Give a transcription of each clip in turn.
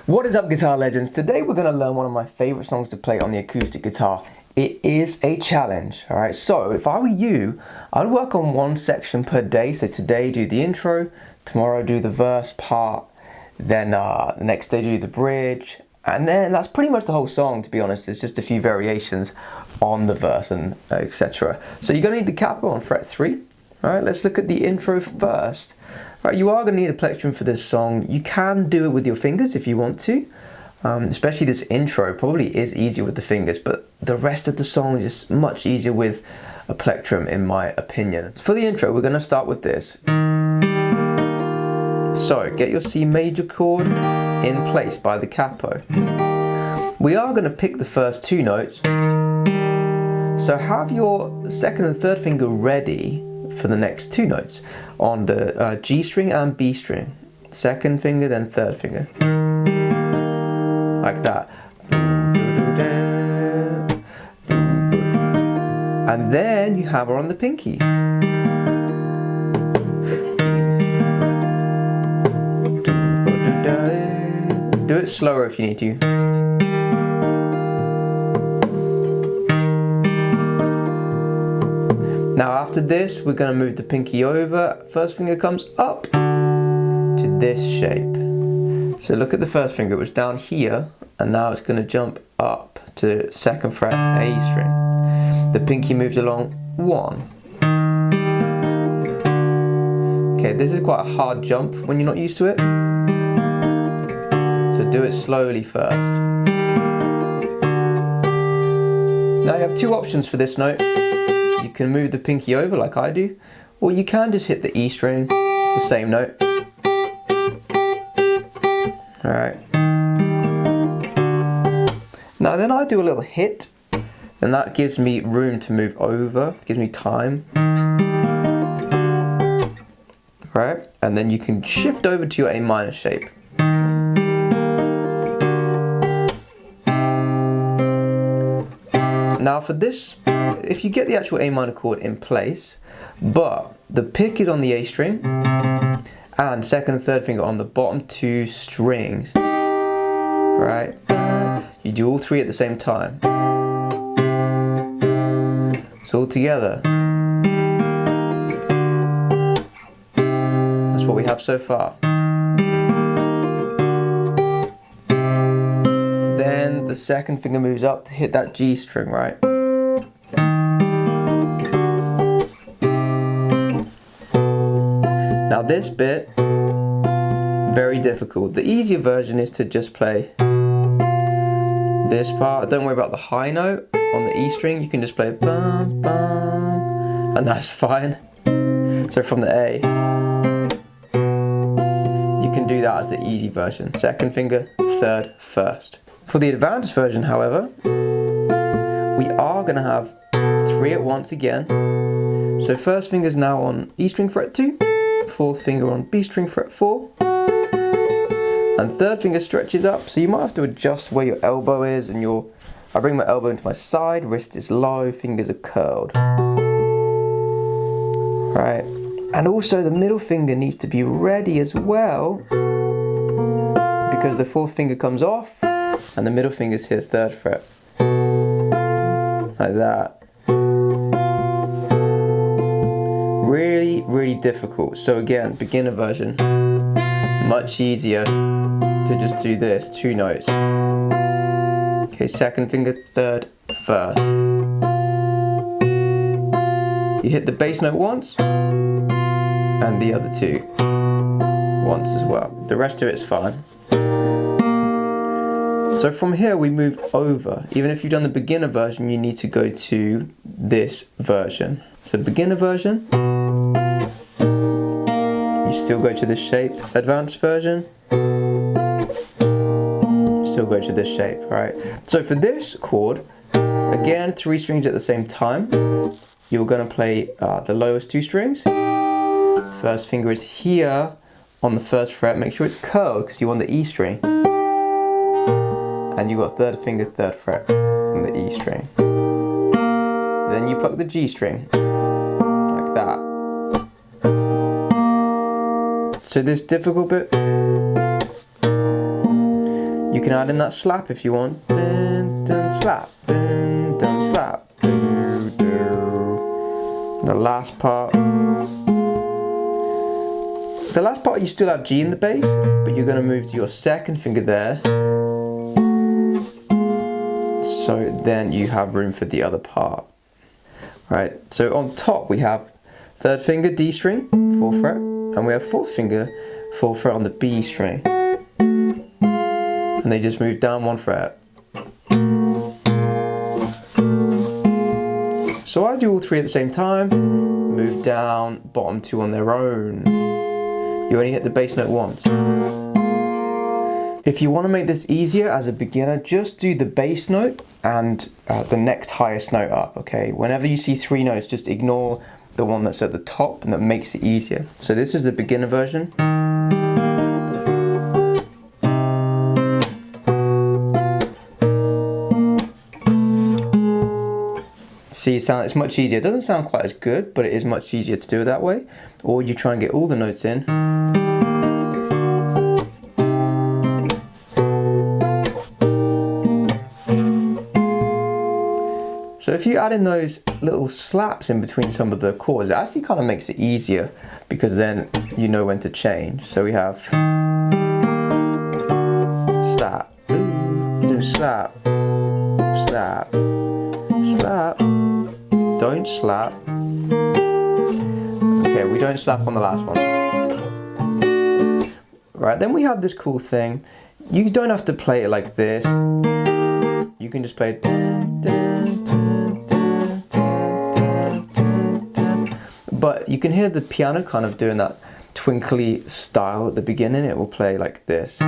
What is up, guitar legends? Today we're going to learn one of my favorite songs to play on the acoustic guitar. It is a challenge, alright? So if I were you, I'd work on one section per day. So today do the intro, tomorrow do the verse part, then the next day do the bridge, and then that's pretty much the whole song, to be honest. There's just a few variations on the verse and etc. So you're going to need the capo on fret 3. Alright, let's look at the intro first. Right, you are going to need a plectrum for this song. You can do it with your fingers if you want to. Especially this intro probably is easier with the fingers, but the rest of the song is just much easier with a plectrum in my opinion. For the intro, we're going to start with this. So, get your C major chord in place by the capo. We are going to pick the first two notes. So have your second and third finger ready for the next two notes on the G string and B string. Second finger, then third finger. Like that. And then you hammer on the pinky. Do it slower if you need to. Now after this, we're going to move the pinky over. First finger comes up to this shape. So look at the first finger, it was down here, and now it's going to jump up to second fret A string. The pinky moves along 1. Okay, this is quite a hard jump when you're not used to it. So do it slowly first. Now you have two options for this note. You can move the pinky over like I do, or you can just hit the E string. It's the same note. Alright. Now then I do a little hit, and that gives me room to move over, gives me time. Right, and then you can shift over to your A minor shape. Now for this, if you get the actual A minor chord in place, but the pick is on the A string, and second and third finger on the bottom two strings, right? You do all three at the same time. So all together. That's what we have so far. Then the second finger moves up to hit that G string, right? Now this bit, very difficult. The easier version is to just play this part. Don't worry about the high note on the E string. You can just play bum, bum, and that's fine. So from the A, you can do that as the easy version. Second finger, third, first. For the advanced version, however, we are going to have 3 at once again. So first finger is now on E string fret 2, fourth finger on B string fret 4, and third finger stretches up, so you might have to adjust where your elbow is, and I bring my elbow into my side, wrist is low, fingers are curled. Right, and also the middle finger needs to be ready as well, because the fourth finger comes off, and the middle finger's here, third fret. Like that. Really difficult. So again, beginner version, much easier to just do this, 2 notes. Okay, second finger, third, first. You hit the bass note once, and the other 2 once as well. The rest of it's fine. So from here we move over. Even if you've done the beginner version, you need to go to this version. So beginner version, you still go to this shape. Advanced version, still go to this shape, right? So for this chord, again 3 strings at the same time. You're going to play the lowest 2 strings. First finger is here on the first fret. Make sure it's curled because you want the E string. And you've got third finger, third fret on the E string. Then you pluck the G string, like that. So this difficult bit, You can add in that slap if you want. Dun, dun, slap, dun, dun, slap. Do, do. The last part you still have G in the bass, but you're going to move to your second finger there. So then you have room for the other part. Right, so on top we have third finger D string, 4th fret, and we have fourth finger, 4th fret on the B string. And they just move down 1 fret. So I do all 3 at the same time, move down, bottom 2 on their own. You only hit the bass note once. If you want to make this easier as a beginner, just do the bass note and the next highest note up, okay? Whenever you see 3 notes, just ignore the one that's at the top, and that makes it easier. So this is the beginner version. See, it's much easier. It doesn't sound quite as good, but it is much easier to do it that way. Or you try and get all the notes in. So if you add in those little slaps in between some of the chords, it actually kind of makes it easier, because then you know when to change. So we have slap, do slap, slap, slap, don't slap. Okay, we don't slap on the last one. Right, then we have this cool thing. You don't have to play it like this. You can just play it. Dun, dun, dun, dun, dun, dun, dun. But you can hear the piano kind of doing that twinkly style at the beginning. It will play like this.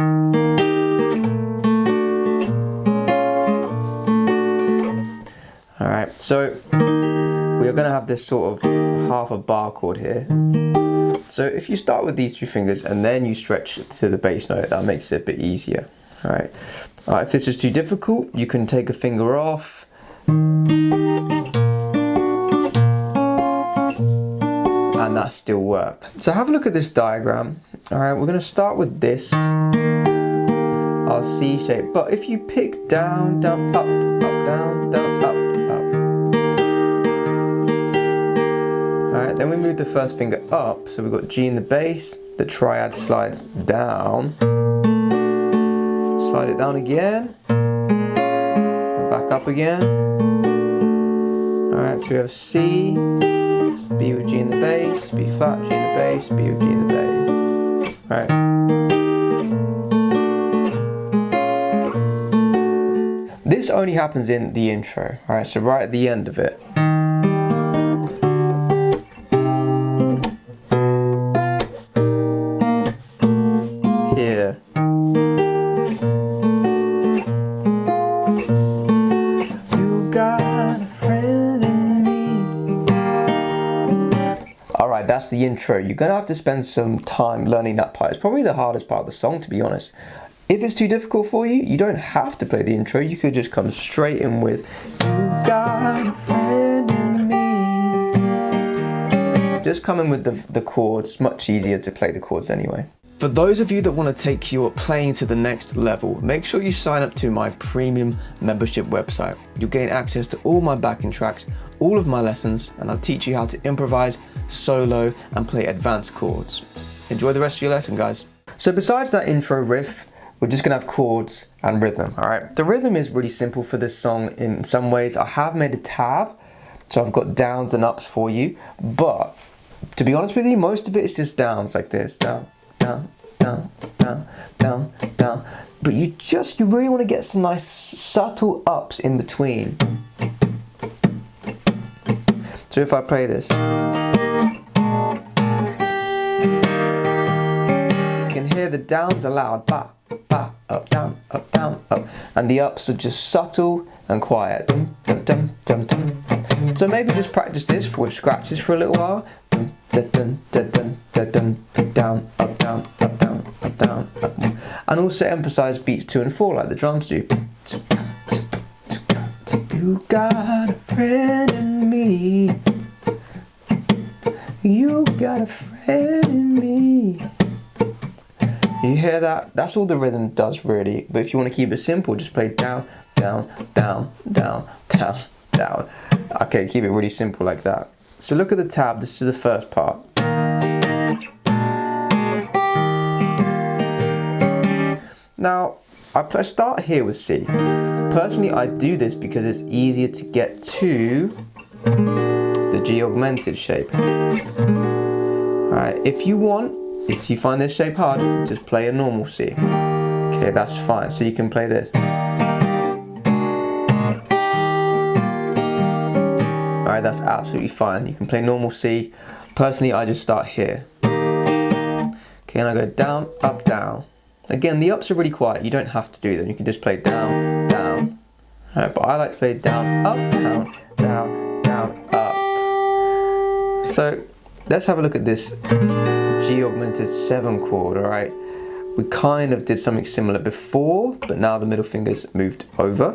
Alright, so we are going to have this sort of half a bar chord here. So if you start with these 3 fingers and then you stretch to the bass note, that makes it a bit easier. Alright, if this is too difficult, you can take a finger off. And that still works. So have a look at this diagram. Alright, we're going to start with this, our C shape. But if you pick down, down, up, up, down, down, up, up. Alright, then we move the first finger up. So we've got G in the bass, the triad slides down. Slide it down again, and back up again. Alright, so we have C, B with G in the bass, B flat, G in the bass, B with G in the bass. Right. This only happens in the intro, alright, so right at the end of it. Here. Alright, that's the intro. You're going to have to spend some time learning that part. It's probably the hardest part of the song, to be honest. If it's too difficult for you, you don't have to play the intro. You could just come straight in with "You got a friend in me." Just come in with the chords. It's much easier to play the chords anyway. For those of you that want to take your playing to the next level, make sure you sign up to my premium membership website. You'll gain access to all my backing tracks, all of my lessons, and I'll teach you how to improvise, solo, and play advanced chords. Enjoy the rest of your lesson, guys. So besides that intro riff, we're just gonna have chords and rhythm, all right? The rhythm is really simple for this song in some ways. I have made a tab, so I've got downs and ups for you, but to be honest with you, most of it is just downs like this, down, down, down, down, down, down. But you really want to get some nice subtle ups in between. So if I play this, you can hear the downs are loud, ba, ba, up, down, up, down, up, and the ups are just subtle and quiet. Dum, dum, dum, dum, dum. So maybe just practice this with scratches for a little while. Dun, dun, dun, dun, dun, dun, dun, down, up, down, up, down, up, down, up. And also emphasize beats 2 and 4 like the drums do. You got a friend in me. You got a friend in me. You hear that? That's all the rhythm does really. But if you want to keep it simple, just play down, down, down, down, down, down. Okay, keep it really simple like that. So look at the tab, this is the first part. Now, I start here with C. Personally, I do this because it's easier to get to the G augmented shape. Alright, if you find this shape hard, just play a normal C. Okay, that's fine. So you can play this. Alright, that's absolutely fine. You can play normal C. Personally, I just start here. Okay, and I go down, up, down. Again, the ups are really quiet. You don't have to do them. You can just play down, down. Alright, but I like to play down, up, down, down, down, up. So let's have a look at this G augmented 7 chord, alright? We kind of did something similar before, but now the middle finger's moved over.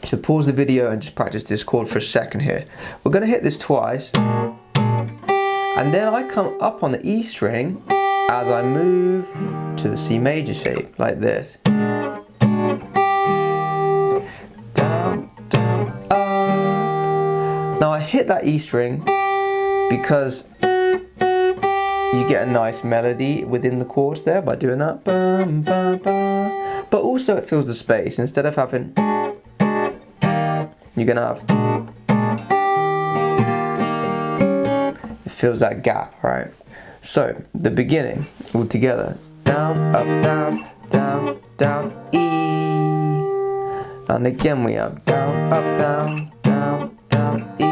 So pause the video and just practice this chord for a second here. We're going to hit this twice, and then I come up on the E string as I move to the C major shape, like this. Down, down, up. Now I hit that E string because you get a nice melody within the chords there by doing that. Bum, bum, bum. But also it fills the space. Instead of having, you're gonna have, it fills that gap, right? So the beginning, all together, down, up, down, down, down, E. And again we have down, up, down, down, down, E.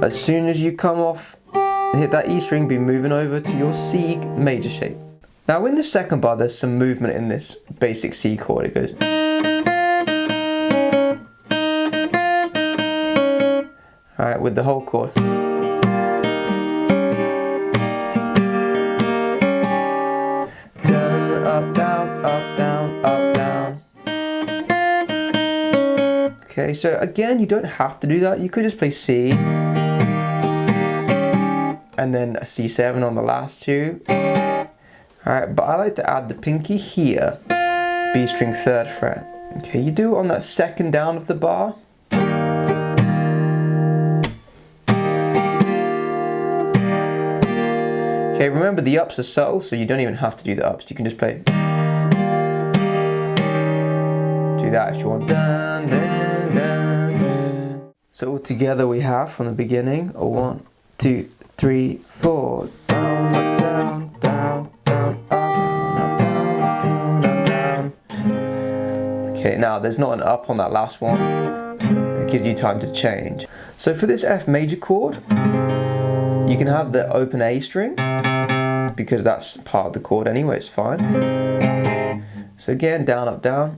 As soon as you come off, hit that E string, be moving over to your C major shape. Now in the second bar, there's some movement in this basic C chord. It goes. Alright, with the whole chord. Down, up, down, up, down, up, down. Okay, so again, you don't have to do that. You could just play C. And then a C7 on the last two. Alright, but I like to add the pinky here, B string 3rd fret. Okay, you do it on that second down of the bar. Okay, remember the ups are subtle, so you don't even have to do the ups. You can just play. Do that if you want. Dun, dun, dun, dun. So all together we have from the beginning a 1, 2, 3, 4, down, up, down, down, down, up, down, down, down. Okay, now there's not an up on that last one. It gives you time to change. So for this F major chord, you can have the open A string, because that's part of the chord anyway, it's fine. So again, down, up, down.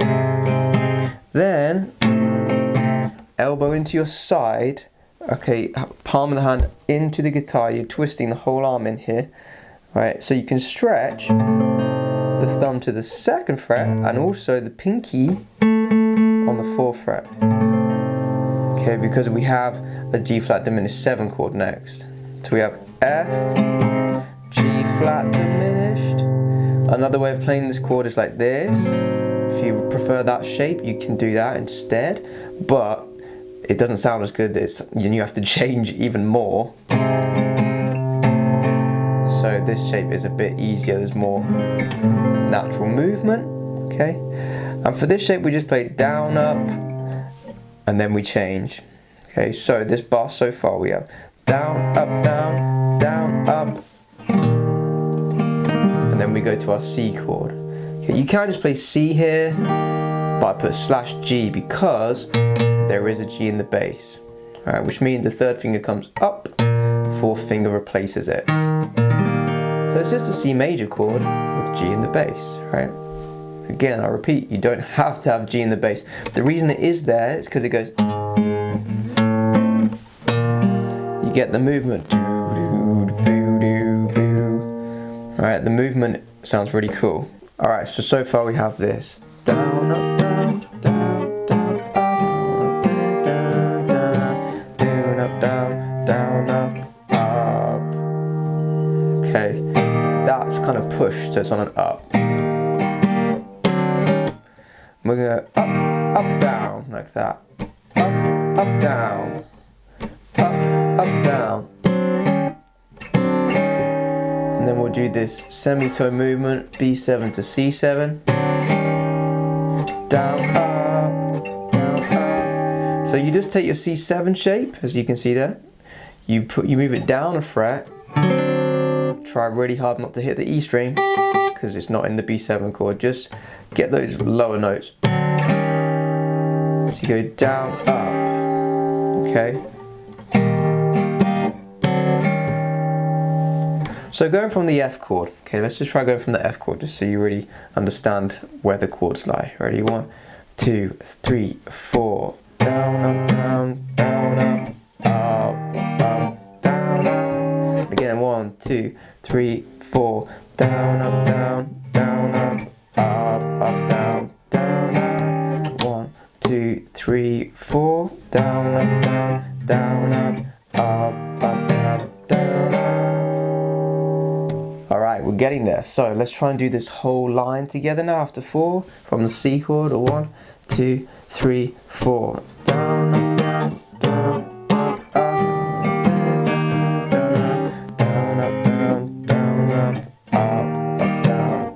Then, elbow into your side. Okay, palm of the hand into the guitar, you're twisting the whole arm in here, right? So you can stretch the thumb to the 2nd fret and also the pinky on the 4th fret. Okay, because we have a G flat diminished 7 chord next. So we have F, G flat diminished. Another way of playing this chord is like this. If you prefer that shape, you can do that instead, but it doesn't sound as good. You have to change even more. So this shape is a bit easier, there's more natural movement, okay? And for this shape we just play down, up, and then we change. Okay, so this bar so far we have down, up, down, down, up, and then we go to our C chord. Okay, you can just play C here, but I put /G because there is a G in the bass, right, which means the 3rd finger comes up, 4th finger replaces it. So it's just a C major chord with G in the bass, right? Again, I repeat, you don't have to have G in the bass. The reason it is there is because it goes. You get the movement. Alright, the movement sounds really cool. Alright, so far we have this. Down, up, down, down, down, up, down, down, down, up, down, down, up, up. Okay, that's kind push, so it's on an up. We're going to go up, up, down, like that. Up, up, down. Up, up, down. And then we'll do this semitone movement, B7 to C7. Down, up, down, up. So you just take your C7 shape, as you can see there. You move it down a fret. Try really hard not to hit the E string, because it's not in the B7 chord. Just get those lower notes. So you go down, up, okay? So going from the F chord, okay, let's just try going from the F chord, just so you really understand where the chords lie. Ready? 1, 2, 3, 4. Down, up, down, down, up, up, up, down, up. Again, 1, 2, 3, 4. Down, up, down, down, up, up, up, down, down, up. 1, 2, 3, 4. Down, up, down, down, up, up, up, down, down, up. Alright, we're getting there. So let's try and do this whole line together now after 4 from the C chord. 1, 2, 3, 4. Down, up, down, down, up, up, down, up, down, down, up, down.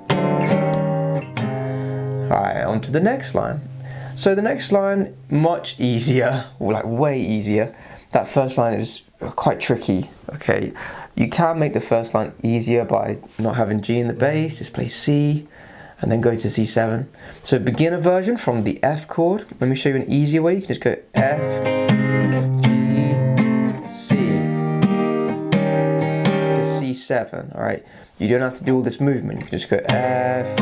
Alright, on to the next line. So the next line, much easier, or like way easier. That first line is quite tricky, okay? You can make the first line easier by not having G in the bass, just play C, and then go to C7. So beginner version from the F chord. Let me show you an easier way. You can just go F, G, C to C7, all right? You don't have to do all this movement. You can just go F,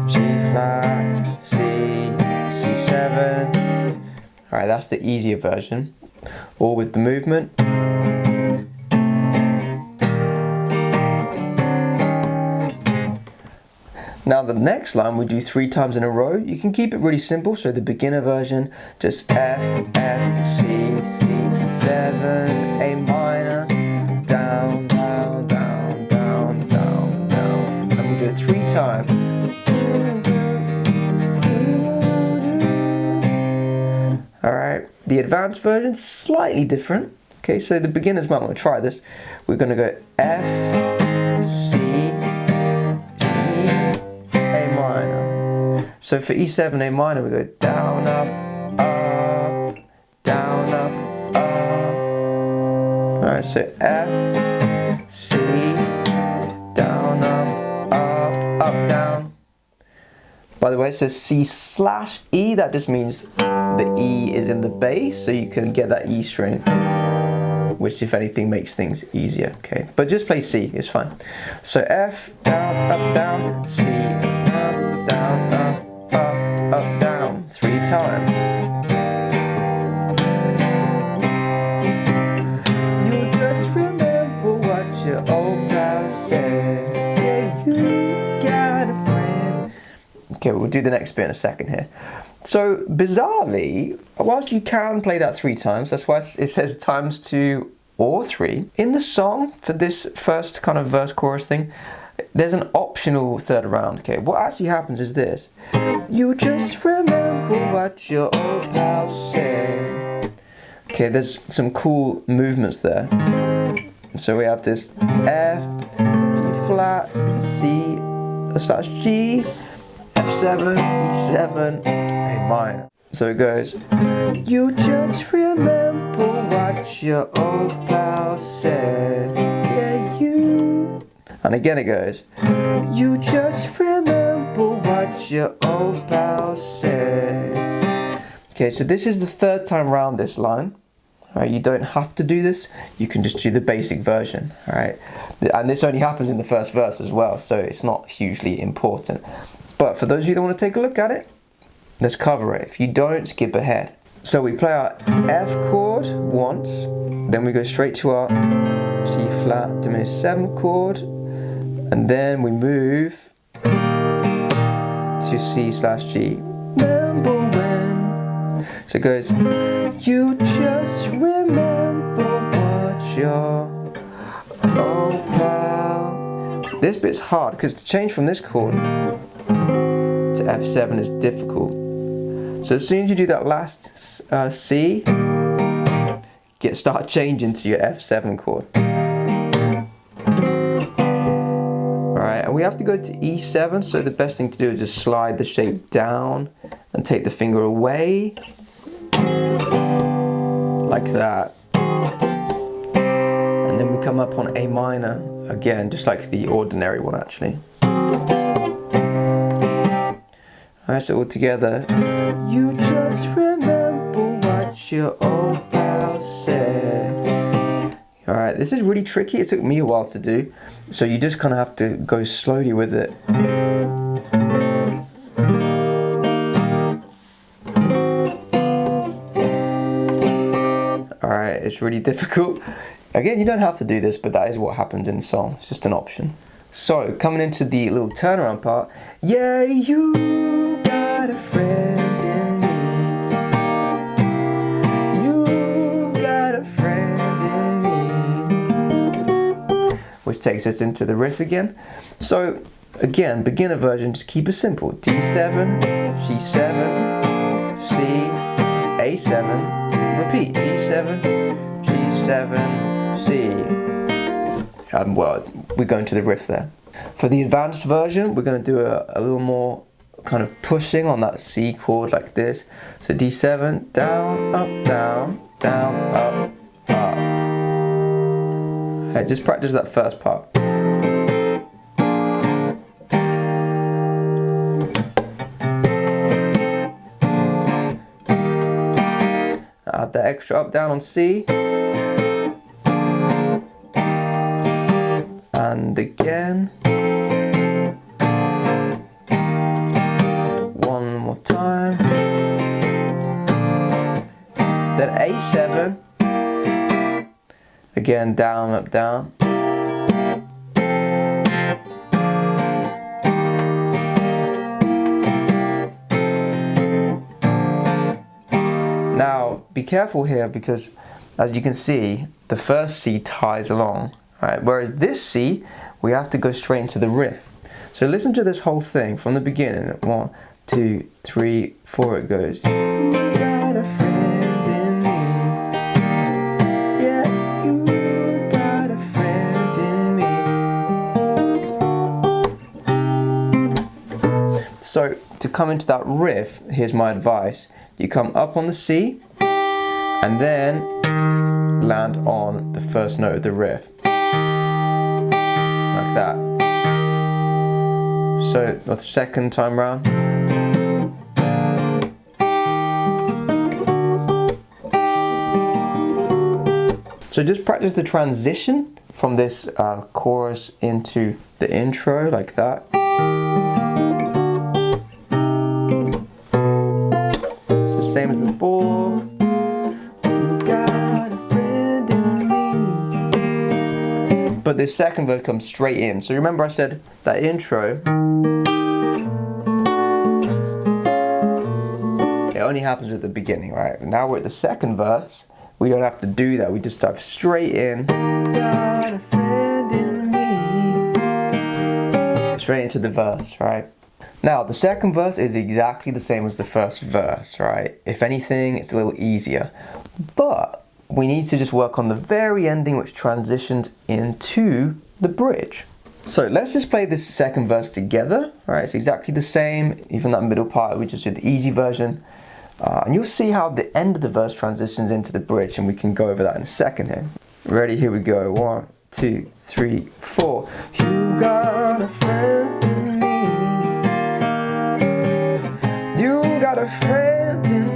G flat, C, C7. All right, that's the easier version. Or with the movement. Now the next line we do 3 times in a row. You can keep it really simple. So the beginner version, just F, F, C, C, 7, A minor, down, down, down, down, down, down. And we do it 3 times. Alright, the advanced version, slightly different. Okay, so the beginners might want to try this. We're going to go F, C, so for E7, A minor, we go down, up, down, up, up. Alright, so F, C, down, up, down. By the way, it says C/E, that just means the E is in the bass, so you can get that E string, which if anything makes things easier, okay? But just play C, it's fine. So F, down, C, up, down, up, down, 3 times. You just remember what your old pal said. Yeah, you got a friend. Okay, we'll do the next bit in a second here. So bizarrely, whilst you can play that 3 times, that's why it says times 2 or 3. In the song, for this first kind of verse chorus thing, there's an optional third round, okay? What actually happens is this. You just remember what your old pal said. Okay, there's some cool movements there. So we have this F, G flat, C / G, F7, E7, A minor. So it goes, you just remember what your old pal said. Yeah, you. And again it goes, you just remember what your old pal said. Okay, so this is the 3rd time round this line. All right, you don't have to do this, you can just do the basic version, all right? And this only happens in the first verse as well, so it's not hugely important. But for those of you that want to take a look at it, let's cover it. If you don't, skip ahead. So we play our F chord once, then we go straight to our G flat diminished 7 chord, and then we move to C/G. Remember when? So it goes, you just remember what your old pal This bit's hard because to change from this chord to F7 is difficult. So as soon as you do that last C, start changing to your F7 chord. Alright, and we have to go to E7, so the best thing to do is just slide the shape down and take the finger away, like that. And then we come up on A minor, again, just like the ordinary one actually. Alright, so all together. You just remember what your old pal said. Alright, this is really tricky. It took me a while to do. So you just kind of have to go slowly with it. Alright, it's really difficult. Again, you don't have to do this, but that is what happens in the song. It's just an option. So, coming into the little turnaround part. Yeah, you got a friend in me. You got a friend in me. Which takes us into the riff again. So, again, beginner version, just keep it simple. D7, G7, C, A7, repeat. D7, G7, C. Well, we're going to the riff there. For the advanced version, we're going to do a little more kind of pushing on that C chord like this. So D7, down, up, down, down, up, up. Okay, just practice that first part. Add the extra up, down on C. And again. One more time. Then A7. Again, down, up, down. Now, be careful here because, as you can see, the first C ties along. Right, whereas this C, we have to go straight into the riff. So listen to this whole thing from the beginning. 1, 2, 3, 4 it goes. You got a friend in me. Yeah, you got a friend in me. So to come into that riff, here's my advice. You come up on the C and then land on the first note of the riff. Like that. So the second time round. So just practice the transition from this chorus into the intro like that. It's the same as before. But the second verse comes straight in. So remember I said that intro, it only happens at the beginning, right? Now we're at the second verse, we don't have to do that. We just dive straight in. Got a friend in me. Straight into the verse, right? Now the second verse is exactly the same as the first verse, right? If anything, it's a little easier. But we need to just work on the very ending, which transitions into the bridge. So let's just play this second verse together. All right, it's exactly the same, even that middle part, we just did the easy version. And you'll see how the end of the verse transitions into the bridge, and we can go over that in a second here. Ready, here we go. 1, 2, 3, 4. You got a friend in me. You got a friend in me.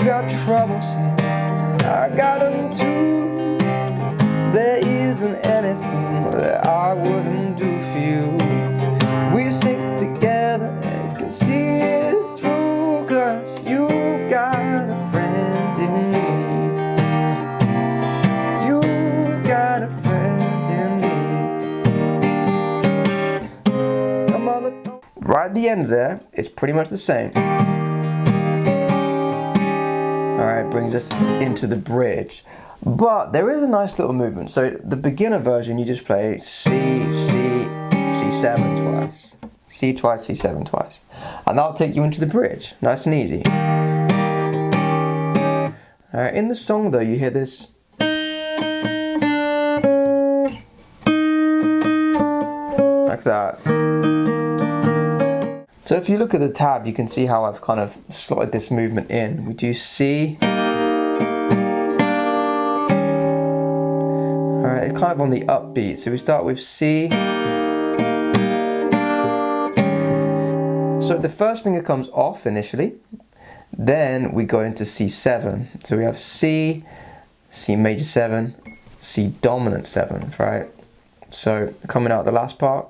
Got troubles, I got them too. There isn't anything that I wouldn't do for you. We stick together and can see it through, 'cause you got a friend in me. You got a friend in me. Right at the end there, it's pretty much the same. Alright, brings us into the bridge. But there is a nice little movement. So the beginner version, you just play C, C7 twice. C twice, C7 twice. And that'll take you into the bridge, nice and easy. Alright, in the song though, you hear this. Like that. So if you look at the tab, you can see how I've kind of slotted this movement in. We do C. Alright, it's kind of on the upbeat. So we start with C. So the first finger comes off initially. Then we go into C7. So we have C, C major 7, C dominant 7, right? So coming out the last part.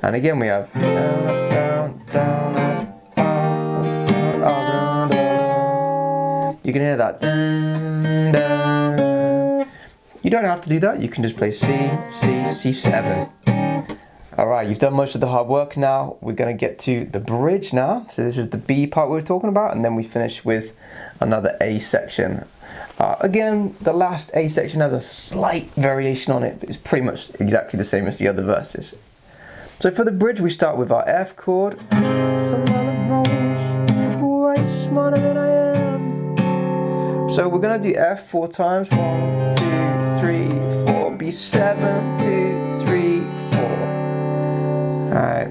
And again we have down, down, down, down, down, down. You can hear that. Dun, dun. You don't have to do that. You can just play C, C, C7. Alright, you've done most of the hard work now. We're going to get to the bridge now. So this is the B part we were talking about, and then we finish with another A section. Again, the last A section has a slight variation on it, but it's pretty much exactly the same as the other verses. So for the bridge, we start with our F chord. Some other bones, quite smarter than I am. So we're going to do F 4 times. 1, 2, 3, 4. B7, 2, 3, 4. Alright,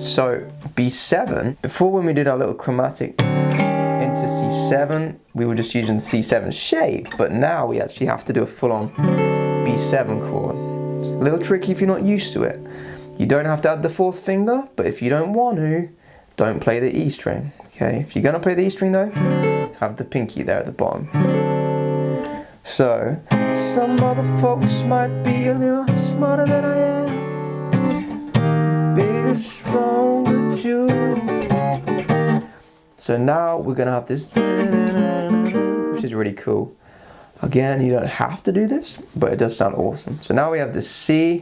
so B7, before when we did our little chromatic into C7, we were just using the C7 shape, but now we actually have to do a full-on B7 chord. It's a little tricky if you're not used to it. You don't have to add the 4th finger, but if you don't want to, don't play the E string. Okay, if you're going to play the E string though, have the pinky there at the bottom. So, some other folks might be a little smarter than I am. Bigger, stronger too. So now we're going to have this, which is really cool. Again, you don't have to do this, but it does sound awesome. So now we have the C.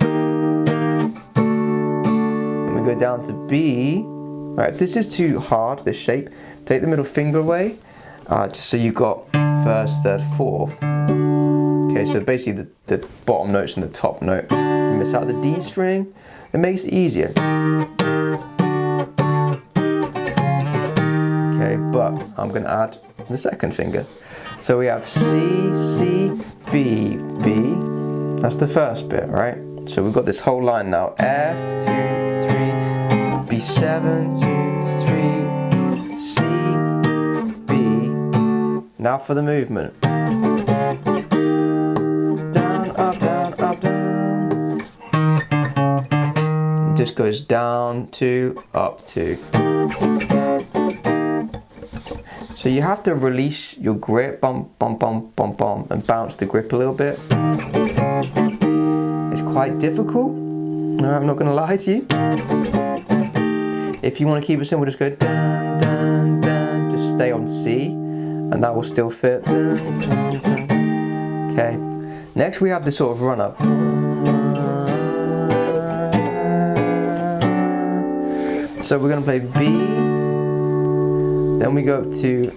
Go down to B. Right, if this is too hard, this shape, take the middle finger away, just so you've got 1st, 3rd, 4th. Okay, so basically the bottom notes and the top note. You miss out the D string, it makes it easier. Okay, but I'm going to add the 2nd finger. So we have C, C, B, B. That's the first bit, right? So we've got this whole line now. F, 2, B7, 2, 3, C, B. Now for the movement. Down, up, down, up, down. It just goes down, 2, up, 2. So you have to release your grip, bum, bum, bum, bum, bum, and bounce the grip a little bit. It's quite difficult. No, I'm not going to lie to you. If you want to keep it simple, just go dun, dun, dun. Just stay on C, and that will still fit. Dun, dun, dun. Okay. Next, we have this sort of run up. So we're going to play B. Then we go up to D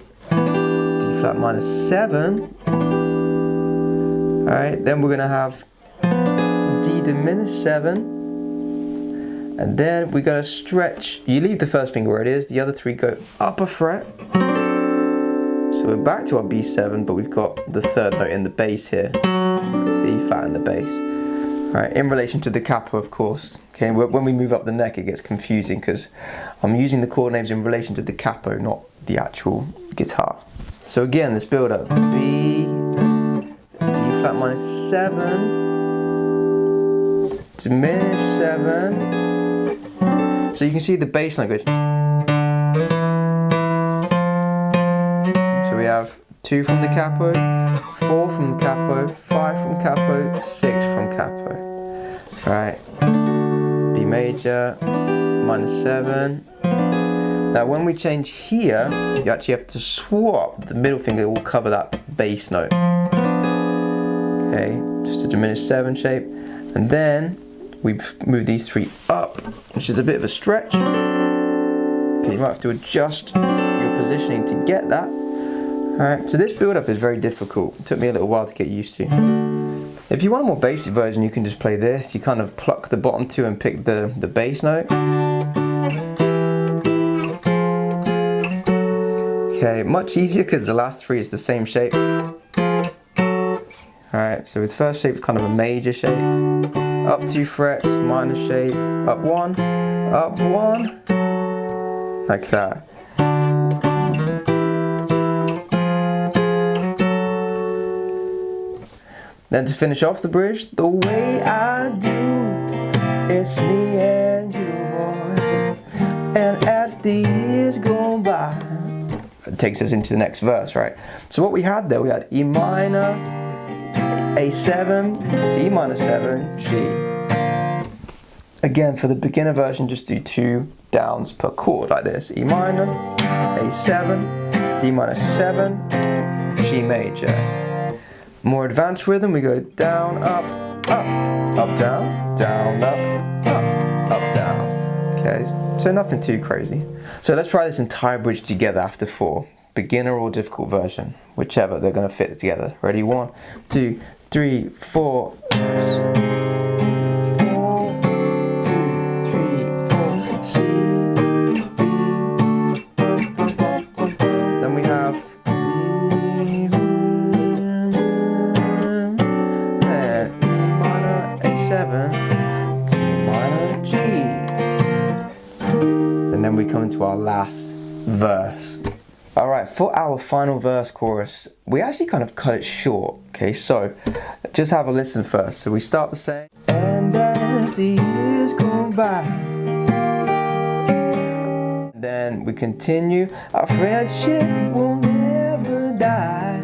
flat minor 7. All right. Then we're going to have D diminished 7. And then we're going to stretch. You leave the 1st finger where it is, the other 3 go up a fret. So we're back to our B7, but we've got the 3rd note in the bass here, the E flat in the bass. Right, in relation to the capo, of course. Okay, when we move up the neck, it gets confusing because I'm using the chord names in relation to the capo, not the actual guitar. So again, let's build up. B, D flat minor 7, diminish 7. So you can see the bass line goes. So we have 2 from the capo, 4 from the capo, 5 from capo, 6 from capo. Right. B major, minor 7. Now when we change here, you actually have to swap. The middle finger will cover that bass note. Okay, just a diminished 7 shape. And then we move these 3 up, which is a bit of a stretch. Okay, you might have to adjust your positioning to get that. Alright, so this build up is very difficult. It took me a little while to get used to. If you want a more basic version, you can just play this. You kind of pluck the bottom two and pick the bass note. Okay, much easier because the last three is the same shape. Alright, so with first shape, kind of a major shape. Up 2 frets, minor shape, up 1, like that. Then to finish off the bridge, the way I do, it's me and you, boy. And as the years go by, it takes us into the next verse, right? So what we had there, we had E minor, A7, to E minor 7, G. Again, for the beginner version, just do 2 downs per chord like this. E minor, A7, D minor 7, G major. More advanced rhythm, we go down, up, down, up, down. Okay, so nothing too crazy. So let's try this entire bridge together after 4. Beginner or difficult version, whichever, they're gonna fit together. Ready? 1, 2, 3, 4. 4, 2, 3, 4, C, B. Then we have D minor, G, and then we come into our last verse. Alright, for our final verse chorus, we actually kind of cut it short, okay, so just have a listen first. So we start the same, and as the years go by, then we continue, our friendship will never die.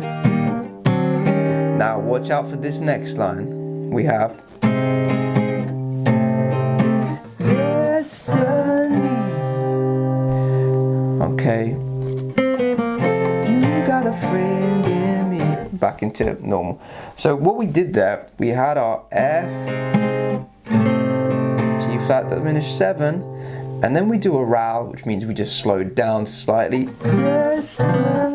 Now watch out for this next line. We have destiny. Okay. You got a friend in me. Back into normal. So what we did there, we had our F, G flat diminished 7, and then we do a RAL, which means we just slowed down slightly. Destiny.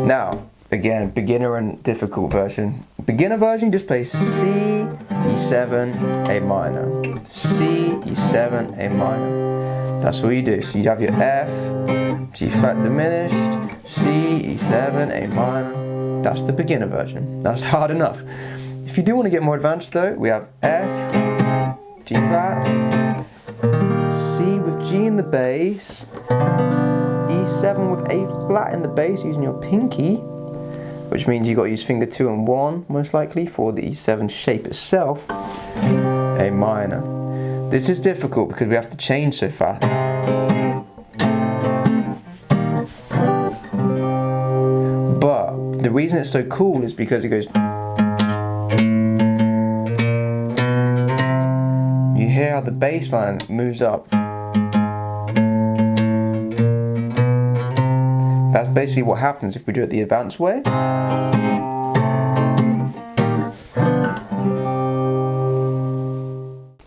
Now, again, beginner and difficult version. Beginner version, just play C, E7, A minor. C, E7, A minor. That's what you do. So you have your F, G flat diminished, C, E7, A minor. That's the beginner version. That's hard enough. If you do want to get more advanced though, we have F, G flat, C with G in the bass, E7 with A flat in the bass using your pinky, which means you got to use finger 2 and 1 most likely for the E7 shape itself. A minor. This is difficult because we have to change so fast. But the reason it's so cool is because it goes. You hear how the bass line moves up. That's basically what happens if we do it the advanced way.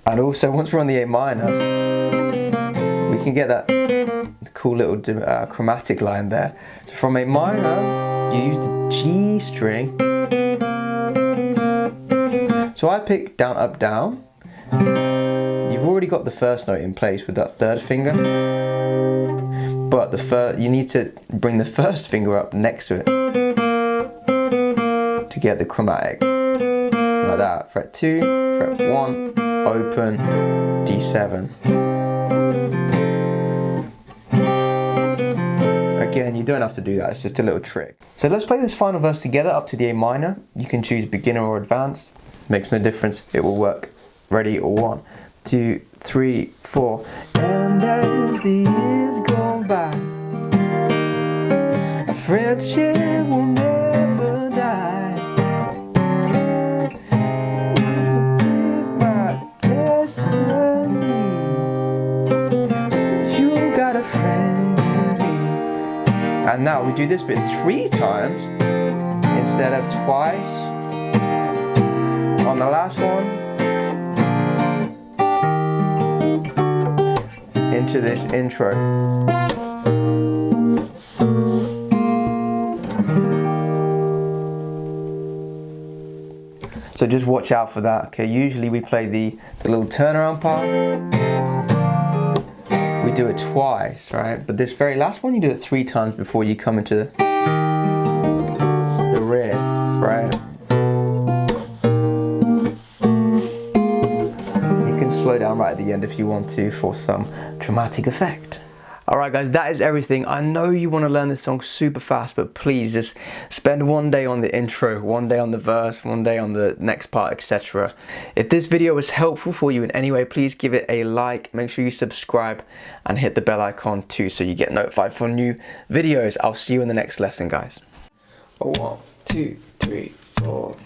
And also, once we're on the A minor, we can get that cool little chromatic line there. So from A minor, you use the G string. So I pick down, up, down. You've already got the first note in place with that third finger. But you need to bring the first finger up next to it to get the chromatic. Like that. Fret 2, fret 1, open, D7. Again, you don't have to do that, it's just a little trick. So let's play this final verse together up to the A minor. You can choose beginner or advanced. Makes no difference, it will work. Ready? 1, 2, 3, 4. And as the years go by, a friendship will never die. My destiny, you got a friend in me. And now we do this bit 3 times instead of twice. On the last one, into this intro. So just watch out for that, okay? Usually we play the little turnaround part. We do it twice, right? But this very last one, you do it 3 times before you come into the riff, right? You can slow down right at the end if you want to for some dramatic effect. Alright guys, that is everything. I know you want to learn this song super fast, but please just spend one day on the intro, one day on the verse, one day on the next part, etc. If this video was helpful for you in any way, please give it a like, make sure you subscribe and hit the bell icon too so you get notified for new videos. I'll see you in the next lesson, guys. 1, 2, 3, 4.